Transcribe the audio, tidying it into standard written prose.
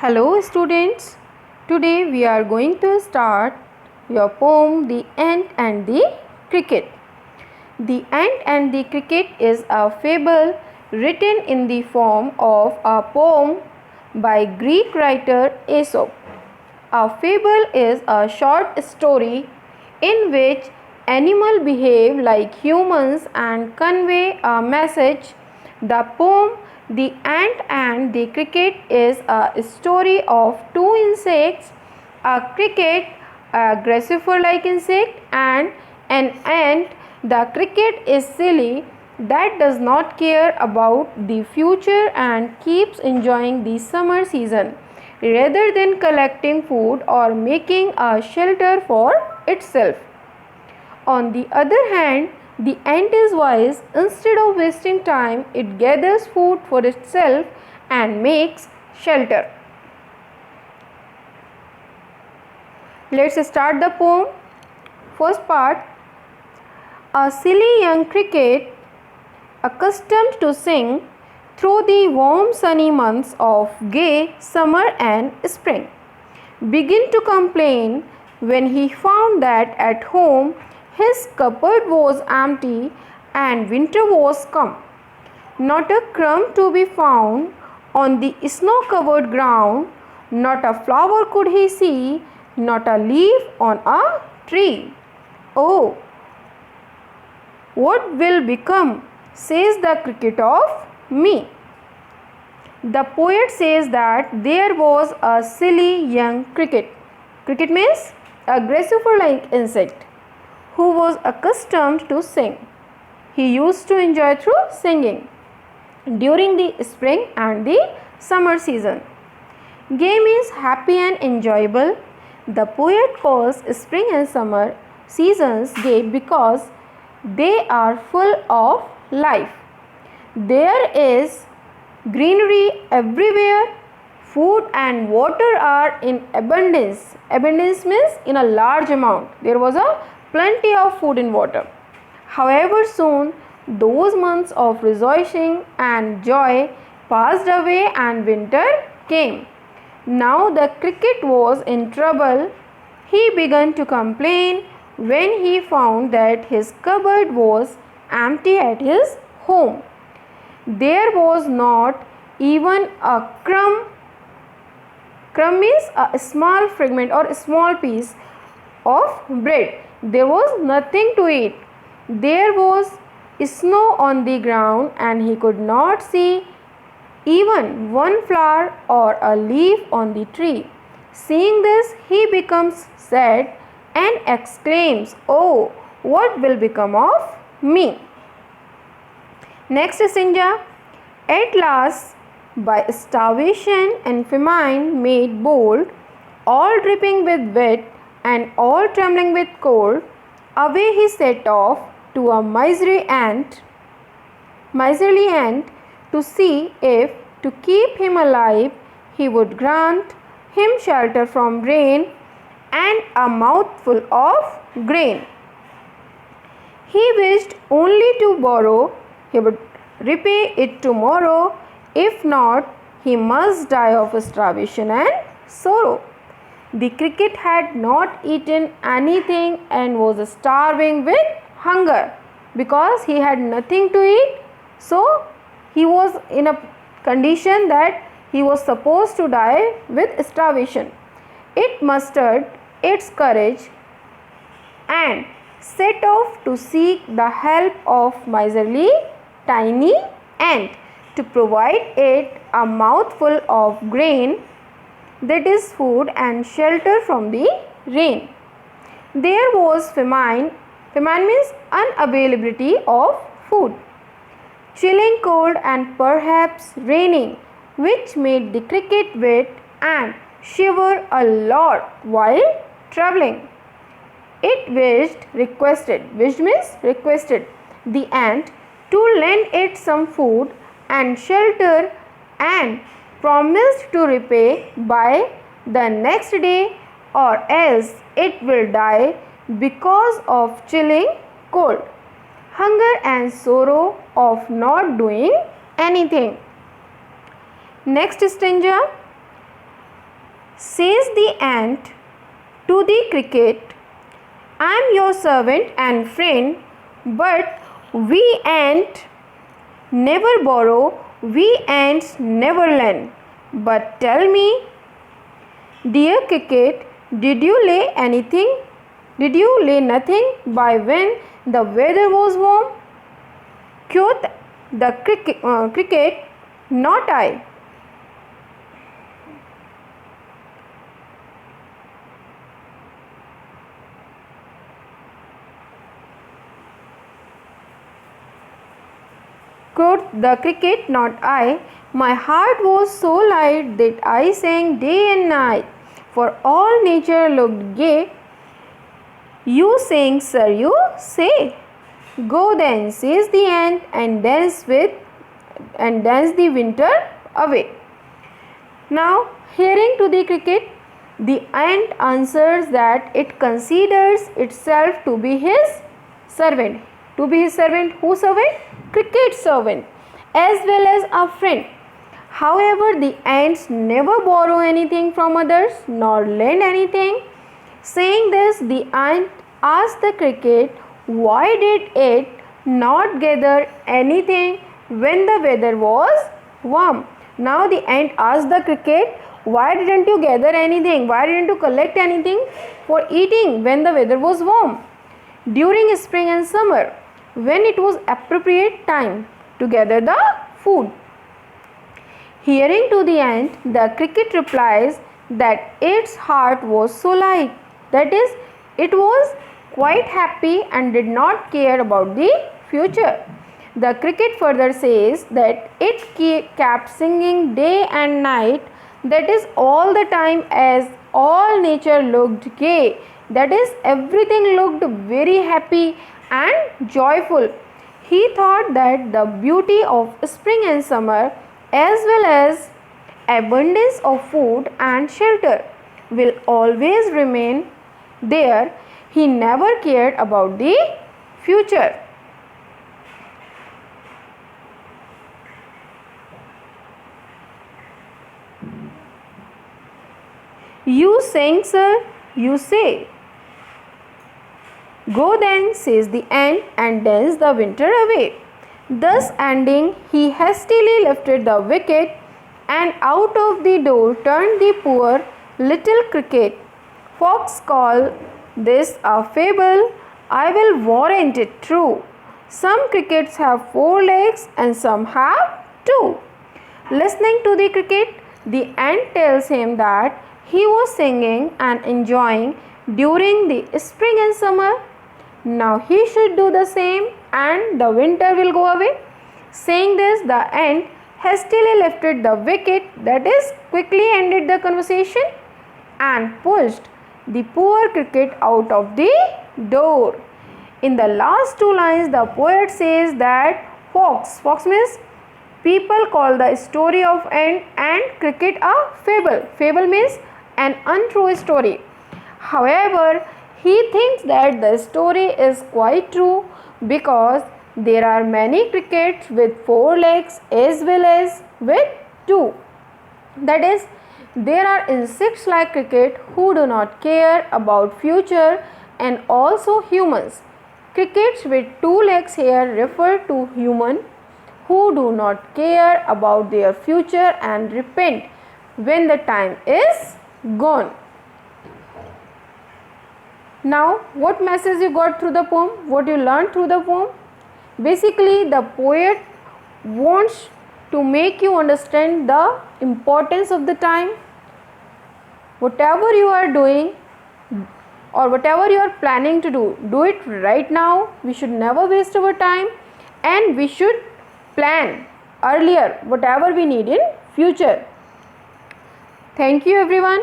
Hello students, today we are going to start your poem The Ant and the Cricket. The Ant and the Cricket is a fable written in the form of a poem by Greek writer Aesop. A fable is a short story in which animals behave like humans and convey a message. The poem The Ant and the Cricket is a story of two insects, a cricket, a grasshopper-like insect, and an ant. The cricket is silly that does not care about the future and keeps enjoying the summer season rather than collecting food or making a shelter for itself. On the other hand, the ant is wise. Instead of wasting time, it gathers food for itself and makes shelter. Let's start the poem. First part. A silly young cricket, accustomed to sing through the warm sunny months of gay summer and spring, began to complain when he found that at home his cupboard was empty and winter was come. Not a crumb to be found on the snow-covered ground, not a flower could he see, not a leaf on a tree. Oh, what will become, says the cricket, of me? The poet says that there was a silly young cricket. Cricket means a grasshopper-like insect who was accustomed to sing. He used to enjoy through singing during the spring and the summer season. Gay means happy and enjoyable. The poet calls spring and summer seasons gay because they are full of life. There is greenery everywhere. Food and water are in abundance. Abundance means in a large amount. There was a plenty of food and water. However, soon those months of rejoicing and joy passed away and winter came. Now the cricket was in trouble. He began to complain when he found that his cupboard was empty at his home. There was not even a crumb. Crumb means a small fragment or a small piece of bread. There was nothing to eat. There was snow on the ground and he could not see even one flower or a leaf on the tree. Seeing this, he becomes sad and exclaims, "Oh, what will become of me?" Next stanza. At last, by starvation and famine made bold, all dripping with wet and all trembling with cold, away he set off to a miserly ant to see if, to keep him alive, he would grant him shelter from rain and a mouthful of grain. He wished only to borrow. He would repay it tomorrow. If not, he must die of starvation and sorrow. The cricket had not eaten anything and was starving with hunger because he had nothing to eat. So he was in a condition that he was supposed to die with starvation. It mustered its courage and set off to seek the help of miserly tiny ant to provide it a mouthful of grain, that is food and shelter from the rain. There was famine. Famine means unavailability of food, chilling cold and perhaps raining, which made the cricket wet and shiver a lot while travelling. It wished the ant to lend it some food and shelter and promised to repay by the next day, or else it will die because of chilling cold, hunger and sorrow of not doing anything. Next stanza. Says the ant to the cricket, I am your servant and friend, but we ant never borrow, we ants never lend. But tell me, dear cricket, did you lay anything? Did you lay nothing by when the weather was warm? Quoth the cricket, not I. Quoth the cricket, not I. My heart was so light that I sang day and night, for all nature looked gay. You sing, sir, you say. Go then, says the ant, and dance the winter away. Now, hearing to the cricket, the ant answers that it considers itself to be his servant. To be his servant, whose servant? Cricket's servant, as well as a friend. However, the ants never borrow anything from others nor lend anything. Saying this, the ant asked the cricket, why did it not gather anything when the weather was warm? Now the ant asked the cricket, why didn't you gather anything? Why didn't you collect anything for eating when the weather was warm? During spring and summer, when it was appropriate time to gather the food. Hearing to the ant, the cricket replies that its heart was so light, that is, it was quite happy and did not care about the future. The cricket further says that it kept singing day and night, that is, all the time, as all nature looked gay, that is, everything looked very happy and joyful. He thought that the beauty of spring and summer, as well as abundance of food and shelter, will always remain there. He never cared about the future. You sing, sir, you say. Go then, says the ant, and dance the winter away. Thus ending, he hastily lifted the wicket, and out of the door turned the poor little cricket. Folks call this a fable, I will warrant it true. Some crickets have 4 legs and some have 2. Listening to the cricket, the ant tells him that he was singing and enjoying during the spring and summer. Now he should do the same and the winter will go away. Saying this, the ant hastily lifted the wicket, that is, quickly ended the conversation, and pushed the poor cricket out of the door. In the last 2 lines, the poet says that fox means people call the story of ant and cricket a fable. Fable means an untrue story. However, he thinks that the story is quite true because there are many crickets with 4 legs as well as with 2. That is, there are insects like cricket who do not care about future, and also humans. Crickets with 2 legs here refer to human who do not care about their future and repent when the time is gone. Now, what message you got through the poem? What you learned through the poem? Basically, the poet wants to make you understand the importance of the time. Whatever you are doing or whatever you are planning to do it right now. We should never waste our time, and we should plan earlier whatever we need in future. Thank you everyone.